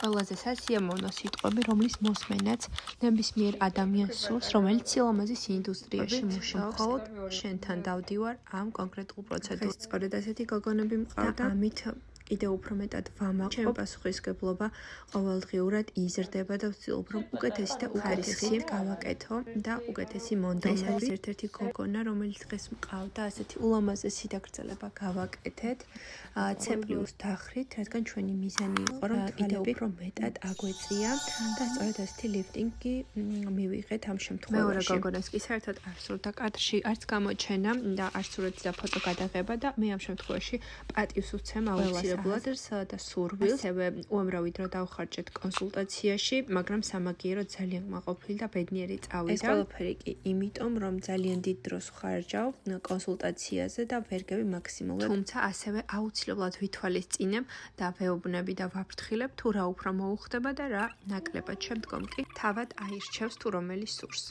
ყველაზე სასიამოვნო სიტყვები, რომლის მოსმენაც ნებისმიერ ადამიანს სურს, რომელიც სილამაზის ინდუსტრიაში მუშაობს. მხოლოდ შენთან დავდივარ ამ კონკრეტულ პროცედურას. სწორედ ასეთი გოგონები მყავდა. ამით კიდევ უფრო მეტად ვამაყობ. ჩემი პასუხისმგებლობა ყოველდღიურად იზრდება და ვცდილობ, რომ უკეთესი და უკეთესი გავაკეთო და უკეთესი მონდომები. ეს არის ერთ-ერთი გოგონა, რომელიც დღეს მყავდა, ასეთი ულამაზესი დაგრძელება გავაკეთეთ. C+ დახრით, რადგან ჩვენი მიზანი იყო, რომ კიდევ უფრო მეტად აგვეწია და სწორედ ასეთი ლიფტინგი მივიღეთ ამ შემთხვევაში. მეორე გოგონას კი საერთოდ არ სურდა კადრში არც გამოჩენა და არც სურათი და ფოტო გადაღება და მე ამ შემთხვევაში პატივს ვცემ აუცილებლად და სურვილს. ასევე უამრავი დრო დავხარჯეთ კონსულტაციაში, მაგრამ სამაგიეროდ ძალიან მაყოფილი და ბედნიერი წავიდა. ეს ყველაფერი კი იმიტომ, რომ ძალიან დიდ დროს ვხარჯავ კონსულტაციაზე და ვერ გევი მაქსიმალურად. თუმცა ასევე აუცილებლად ვითვალისწინებ და ვეუბნები და ვაფრთხილებ თუ რა უფრო მოუხდება და რა ნაკლებად შემდგომ კი თავად აირჩევს თუ რომელი სურს.